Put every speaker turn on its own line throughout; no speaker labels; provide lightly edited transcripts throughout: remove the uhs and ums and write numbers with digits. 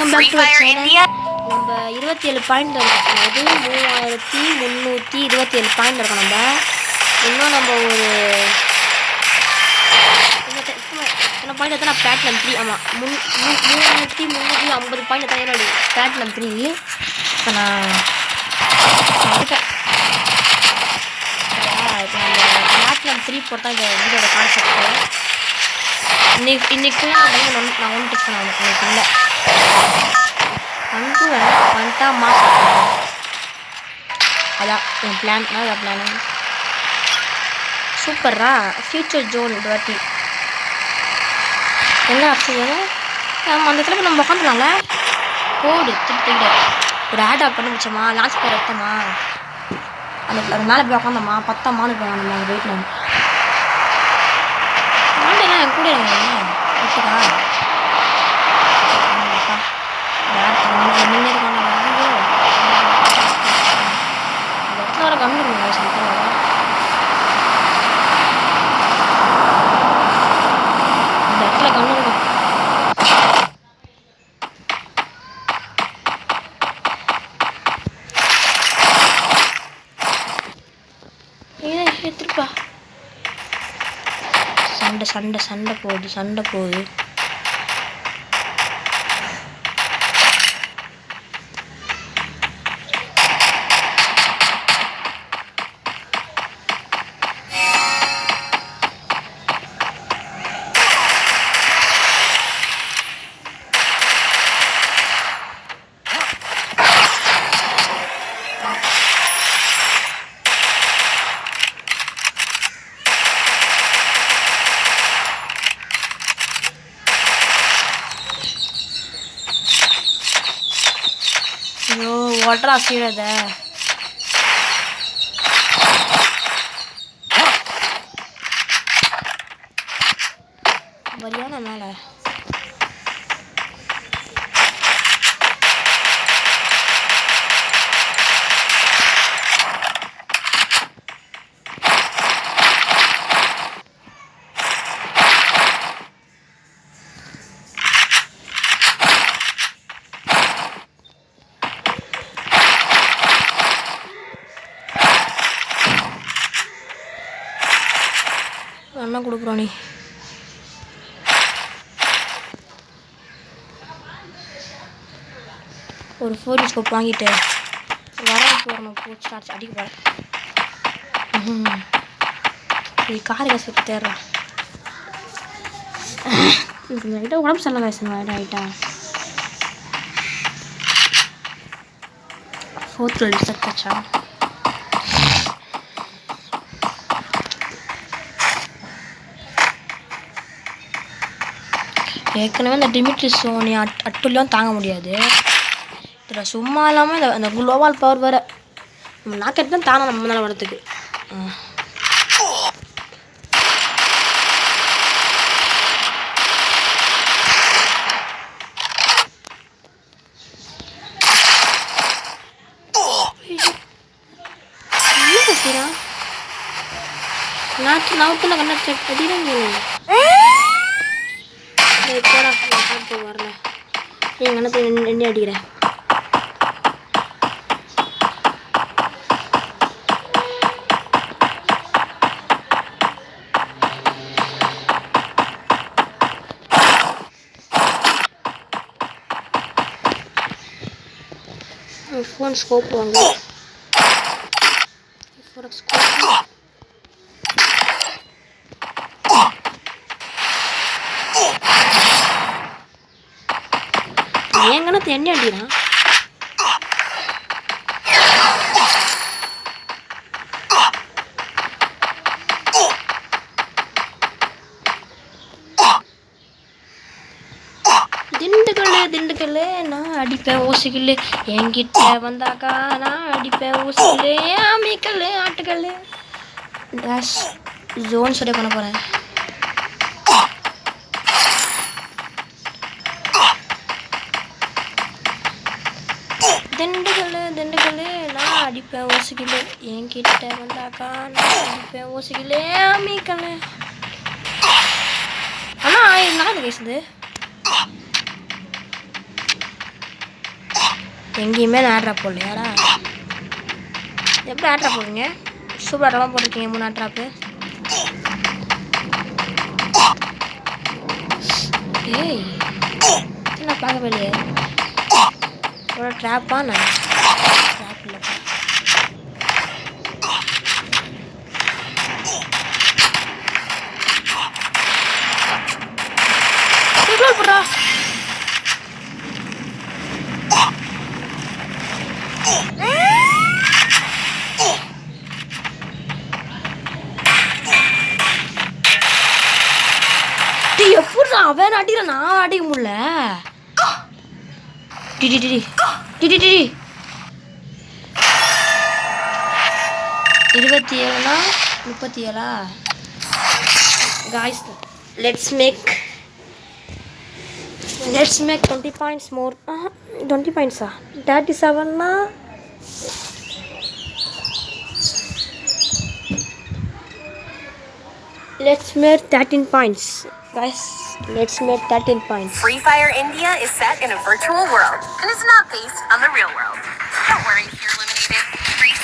Welcome back to channel. நம்ம 27 point இருக்கோம். அது 3327 பாயிண்ட் இருக்கோம். நம்ம இன்னும் நம்ம ஒரு எத்தனை பாயிண்ட் எத்தனை பிளாட்டினம் 3. ஆமாம் 3350 பாயிண்ட் எத்தனை என்னோட பிளாட்டினம் 3. இப்போ நான் இருக்கேன். இப்போ நம்ம பிளாட்டினம் 3 போட்டால் இந்த வீடோட கான்செப்ட் இன்னைக்கு நான் ஒன்று டச் பண்ண இன்னைக்கு இல்லை வந்துட்டா மாதம் அதான் என் பிளான். அதான் பிளானு சூப்பர்ரா. ஃபியூச்சர் ஜோன் இந்த வாட்டி எங்கே ஆப்ஷன் நம்ம அந்த இடத்துல நம்ம உட்காந்துலாம்ல. போடு திருப்பிட்டு ஒரு ஆட் ஆப் பண்ணி வச்சோமா, லான்ச் பேர் எடுத்தோமா, அந்த மேலே போய் உட்காந்தோமா, 10 மாடு போய் நம்ம அங்கே வெயிட் பண்ணோம். மாண்டெல்லாம் என் கூட ஓகேடா. யார் நின்று இருக்காங்க அந்த இடத்துல வர கம்மிடுங்க சொல்லிட்டு அந்த இடத்துல கம்மிடுங்க. திருப்பா சண்டை சண்டை சண்டை போகுது சண்டை போகுது. ஐயோ ஓட்ரா சீரத வரியான மேலே என்ன கொடுக்குறோம் நீ. ஒரு 4 ஸ்கோப் வாங்கிட்டு வர போகிறோம். போச்சு ஸ்டார்ட் அடிக்க போகிறேன். இது கார் கசப்பு தேடுறேன். லைட்டாக உடம்பு சரியில்லை வயசு ரைட்டா 4th ரிசர்ச் வச்சா ஏற்கனவே இந்த டிமிட்ரி சோனி அட்டுலாம் தாங்க முடியாது. இதில் சும்மா இல்லாமல் அந்த குளோபால் பவர் வேறு நம்ம நாக்கெட்டு தான் தானே நம்ம மேலே வரத்துக்கு. நாட்டுல கண்ணா அடிக்கிறாங்க. போடா பார்த்து வரல எங்கள் அண்ணத்தை எண்ணி அடிக்கிறேன். ஃபோன் ஸ்கோப் வாங்க. எங்கன்னா எண்ணி அடிக்கிறான். திண்டுக்கல் நான் அடிப்பேன் ஓசிக்கல். என்கிட்ட வந்தாக்கா நான் அடிப்பேன் ஓசிக்கல். ஆமிக்கல் ஆட்டுக்கல் டேஷ் ஜோன் சொல்லி பண்ண போகிறேன். திண்டுக்கல் நான் அடிப்பேன் ஓசிக்கல். என்கிட்ட வந்தாக்கா நான் அடிப்பேன் ஓசிக்கல். ஆமிக்கல் ஆனால் இது நல்லா பேசுது. எங்கேயுமே நான் ஆட்ரா போடலையாடா? எப்படி ஆட்ரா போடுறீங்க? சூப்பர் ஆட்ராலாம் போட்டிருக்கீங்க 3 ஆட்ராப்பு. ஏய் நான் பார்க்கவே இல்லையே. ஒரு ட்ராப்பா? நான் ட்ராப் இல்லைப்பா. போடுறா எப்படா அவன் அடிக்கிற நான் அடிக்க முடியல. டிடி டிடி டிடி டிடி 27 37. Guys, let's make 20 points more. 20 points 37 na. Let's make 13 points. Guys, let's make 13 points.
Free Fire India is set in a virtual world and is not based on the real world. Don't worry if you're eliminated. Free.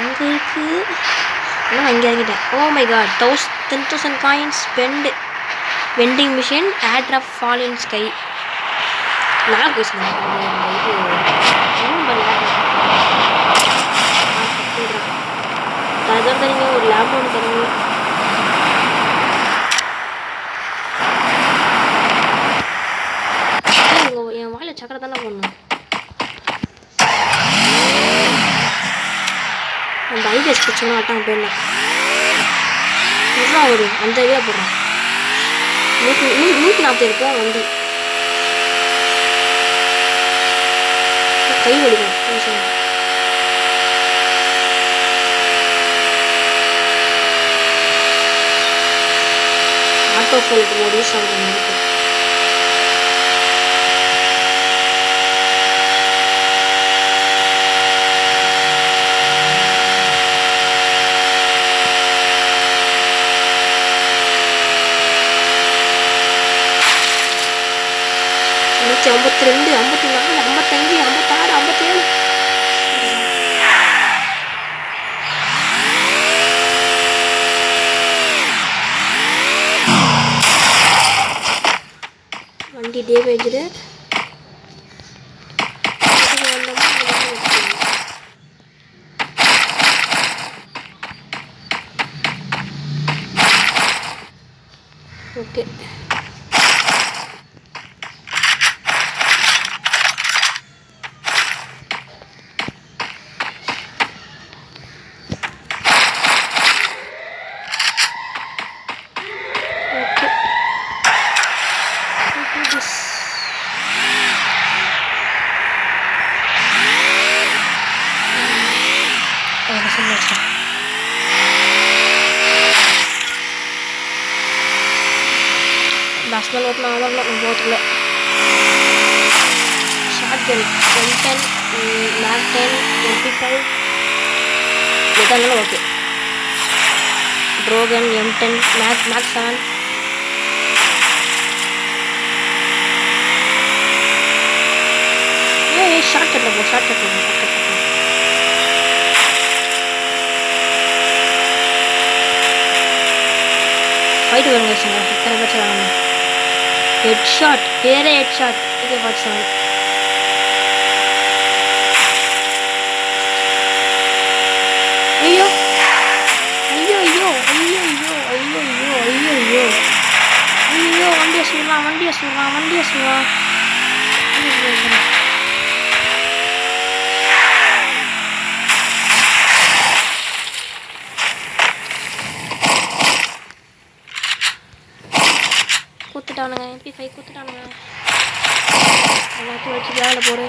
அங்கே இருக்கு. ஆனால் அங்கே இறங்கிட்டேன். Oh my God, 10,000 coins spend. Vending machine, air drop, fall in sky. நல்லா பேசுகிறேன். இது அதுதான் தரீங்க, ஒரு லேப் ஒன்று தரீங்க. என் வாயில் சக்கரை தானே போடணும். அந்த ஐபிஎஸ் பிரச்சனை ஆட்டாங்க போயிடலாம். இதுதான் ஒரு 5 ஐடியா போடுறான். 140 போவோம் வண்டி. கை வலிக்கும். ஆட்டோ ஃபோனுக்கு ஒரு யூஸ் ஆகுது. நூற்றி 52, 54, 55, 56, 57. வண்டி டேமேஜ்டு. ஓகே, பஸ்ஸில் ஓட்டினா வரலாம் போகிறதுக்குள்ள. Shotgun M10, Mag 10, MP5 எதாலும் ஓகே. Trogon, M10, Mag 7. ஷார்ட் கட்டில் போ, ஷார்ட் கட்டில் ஃபைட்டு வருங்க. இத்தனை பேச்சு வாங்கணும். ஹெட் ஷாட், பேரே ஹெட் ஷாட். ஓகே, பார்த்து ஐயோ ஐயோ ஐயோ ஐயோ ஐயோ ஐயோ ஐயோ ஐயோ ஐயோ ஐயோ வண்டியை சொல்கிறான், வண்டியை சொல்கிறான், வண்டியை சொல்கிறான். எப்படி கை குத்துட்டானுங்க எல்லாத்தையும் வச்சு வேலை போடு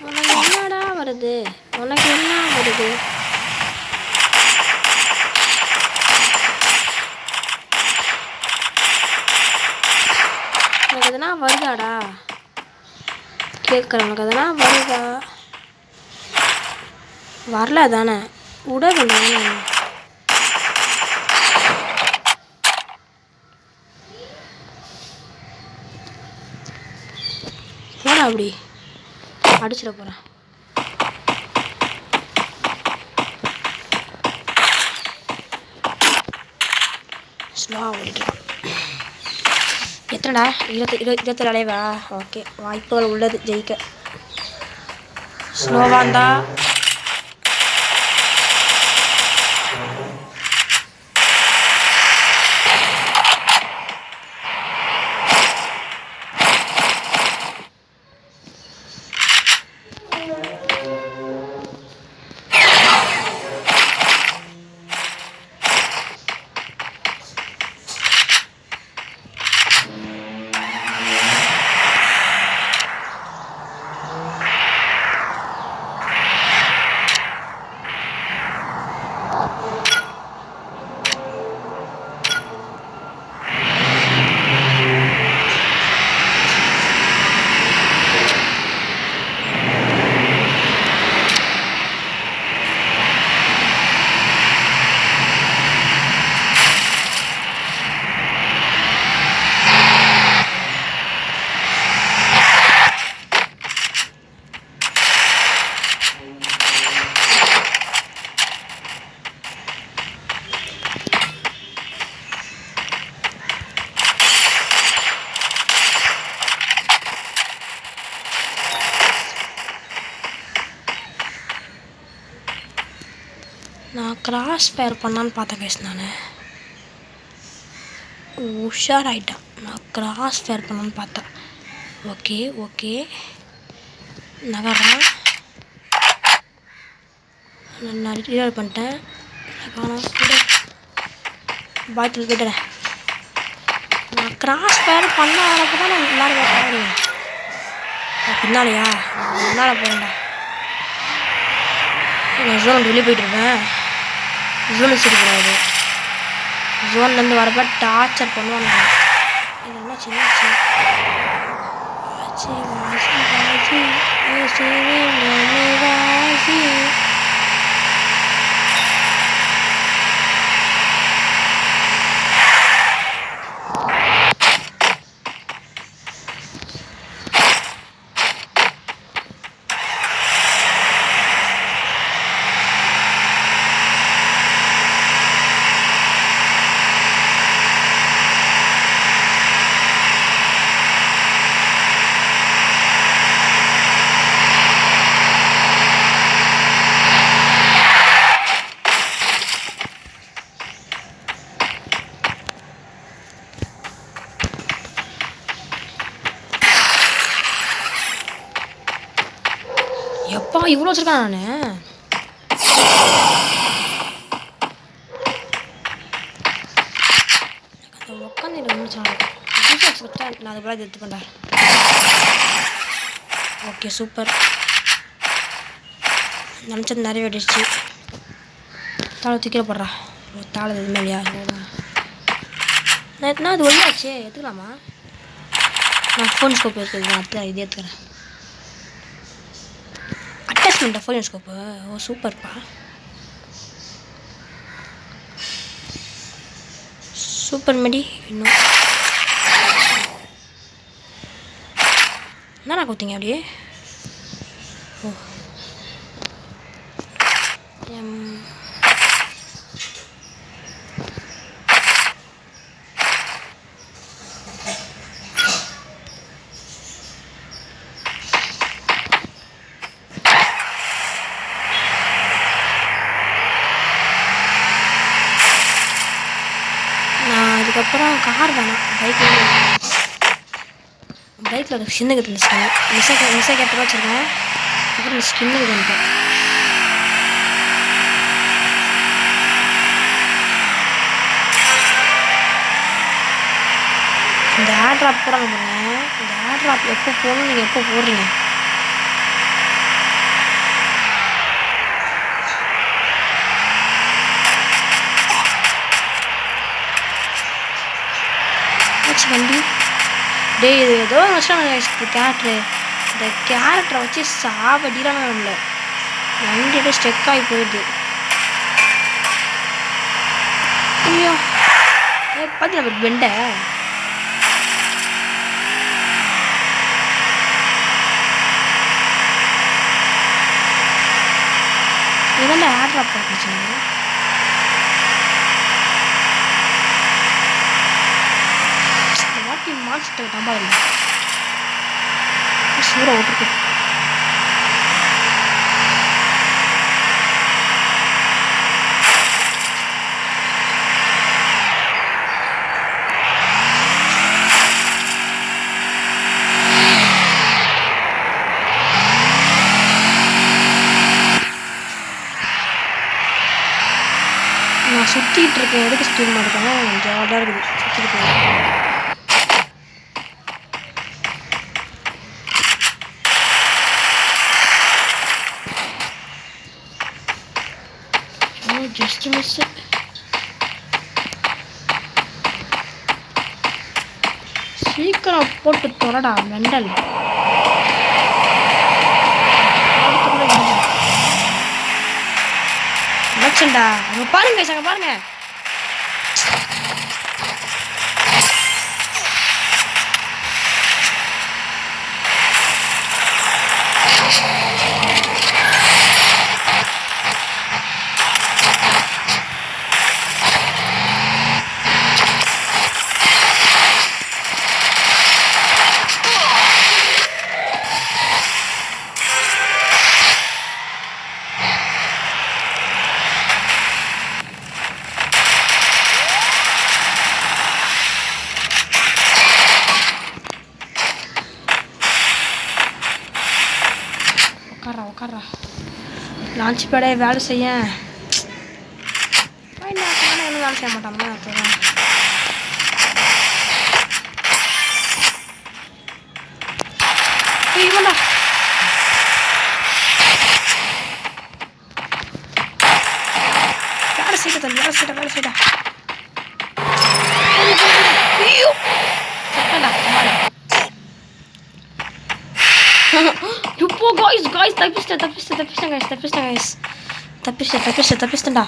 உனக்கு என்னடா வருது உனக்கு என்ன வருது உனக்கு எதுனா வருதாடா கேட்குறேன் உனக்கு எதுனா வருதா வரல தானே விட வேண்டாம் போடா அப்படி அடிச்சிட போகிறேன் ஸ்லோவாக ஓடிக்கலாம் எத்தனைடா 27 அலைவா ஓகே வாய்ப்புகள் உள்ளது ஜெயிக்க ஸ்லோவாக இருந்தா நான் கிராஸ் ஃபயர் பண்ணான்னு பார்த்தேன் கைஸ் நான் உஷாராயிட்டேன் நான் கிராஸ் ஃபயர் பண்ணான்னு பார்த்தேன் ஓகே ஓகே நகர்றேன் நான் ரீலாட் பண்ணிட்டேன் காணும் பாய்த்தில் கேட்டுறேன் நான் கிராஸ் ஃபயர் பண்ண வரப்போ தான் நான் எல்லாரும் பாருங்க பின்னாலையா முன்னால் போகிறேன்டா நான் ஜோன் வெளியே போயிட்டுருப்பேன் ஜோன் வச்சுருக்கூடாது ஜோன்லேருந்து வரப்போ டார்ச்சர் பண்ணுவாங்க இது என்ன சின்ன எப்பா இவ்வளோ வச்சுருக்கேன் நான் அந்த உட்காந்து எனக்கு ஒன்றும் நான் அது போல எடுத்து பண்ணுறேன் ஓகே சூப்பர் நினச்சது நிறைவேறிடுச்சு தாளை தூக்கிட போடுறா தாளை எதுவுமே இல்லையா நேற்றுனா அது ஒன்றாச்சே எடுத்துக்கலாமா நான் ஃபோன் ஸ்கோப் எடுத்துக்கிறேன் அடுத்த இது எடுத்துக்கிறேன் அட்டாச்மெண்ட்டா ஃபோன் ஸ்கோப்பு ஓ சூப்பர்ப்பா சூப்பர் மெடி இன்னும் என்னண்ணா கொடுத்தீங்க அப்படியே ஓ அதுக்கப்புறம் கார் வேணாம், பைக்கில் ஒரு சின்ன கற்று மிஸ்ஸை கேட்டு வச்சுருக்கேன். அப்புறம் ஸ்கின்னு வந்துட்டேன். இந்த ஏர் ட்ராப் கூட பாருங்க. இந்த ஏர் ட்ராப் எப்போ போகணும், நீங்கள் எப்போ போடுறீங்க? வண்டி டே இது ஏதோ வருஷம் கேரக்டரு. இந்த கேரக்டரை வச்சு சாவடிறாங்க நம்மள. வண்டி ஏதோ ஸ்டெக் ஆகி போயிடுது. ஐயோ பார்த்து நம்ம வெண்டை இதெல்லாம் ஏர் ட்ராப் பண்ணிச்சுங்க. வாட்டி மான்ஸ்டர் ரொம்ப இல்லை சூற ஓட்டுருக்கு. நான் சுற்றிட்டு இருக்கேன். எதுக்கு சுற்றி மாட்டேன்? ஜாலியாக இருக்குது சுற்றிட்டு இருக்கேன். Just miss. சீக்கிரம் போட்டு தொடடா மெண்டல். நினைச்சண்டா அங்கே பாருங்க, அங்கே பாருங்க. உட்காரா லான்ச் பேடே வேலை செய்ய ஒன்றும் வேலை செய்ய மாட்டாங்களா? இவனா வேலை செய்ய தம்பி, வேலை செய்யடா. ஐயோ இப்போ காய்ஸ் தப்பிச்சிட்டேன்டா.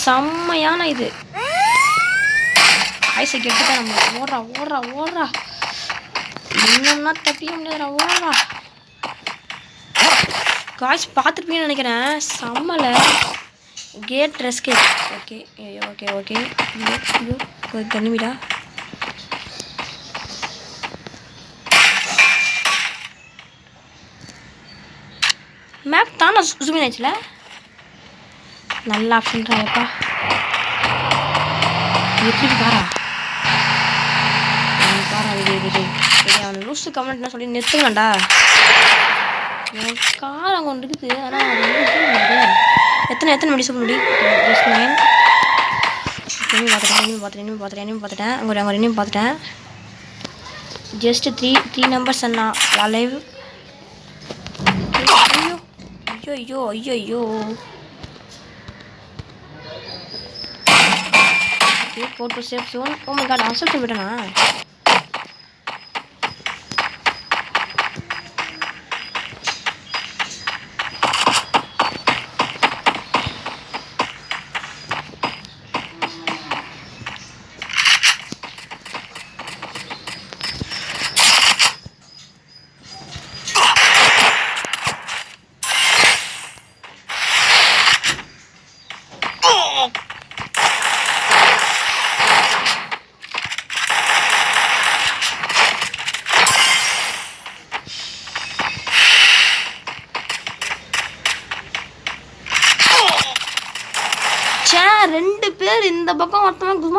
செம்மையான இது காய்ஸை கெட்டுதான் நம்ம. ஓடுறா இன்னும்னா தப்பிக்க முடியாதுடா. ஓடுறா காய்ஸ் பார்த்துருப்பீங்கன்னு நினைக்கிறேன். செம்மல கேட் ரெஸ்கே. ஓகே கண்ணிவிடா. மேப் தானே ஜூமின் ஆயிடுச்சுல. நல்ல ஆப்ஷன்றாப்பா. எப்படி பாரா அவனை லூஸு கமெண்ட்னா சொல்லி நிறுத்துங்கண்டா. என் கார் அங்கே ஒன்று இருக்குது. ஆனால் எத்தனை மணி சொல்ல முடியும்? பார்த்துட்டேன். அங்கே ரெண்டும் பார்த்துட்டேன். ஜஸ்ட் த்ரீ நம்பர்ஸ் அண்ணா லைவ். ஐயோ go to safe zone. Oh my god, அவசரம் சொல்லிட்டேனா? ரெண்டு பேர் இந்த பக்கம் ஒருத்தவங்க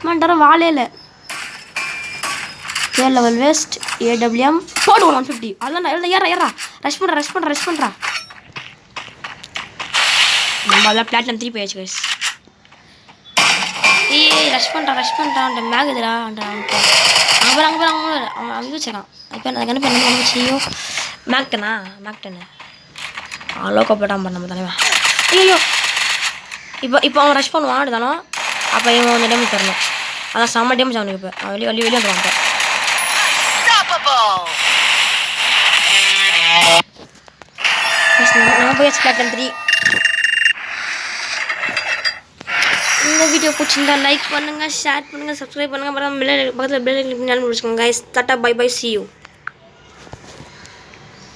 மாட்டார வாழே இல்லை. ஏ லெவல் வேஸ்ட் ஏடபிள்யூஎம் போடுவோம் 150. அதெல்லாம் ஏறா ரஷ் பண்ணுறா. நம்ம அதெல்லாம் பிளாட்டினம் 3 போயாச்சு கைஸ். ரஷ் பண்ணுறான் அந்த மேக் எதுடா அங்கே அவன் அங்கே வச்சிருக்கான். இப்போ எனக்கு என்ன பண்ண செய்யோ மேக் டென்னு லோக்கோ போட்டான் பண்ண நம்ம தலைவன். ஐயோ இப்போ அவன் ரஷ் பண்ணுவான் தானோ. அப்போ இவன் வந்து டேமேஜ் தரணும். அதான் செம்ம டேமேஜ் அவனுக்கு. இப்போ அவன் வெளியே வந்துடுவான். நம்ம போய் பிளாட்டினம் 3. இந்த வீடியோ பிடிச்சிருந்தா லைக் பண்ணுங்கள், ஷேர் பண்ணுங்கள், சப்ஸ்கிரைப் பண்ணுங்கள். அப்புறம் பக்கத்தில் பெல் ஐக்கான் முடிச்சுக்கோங்க guys. Tata bye bye, see you.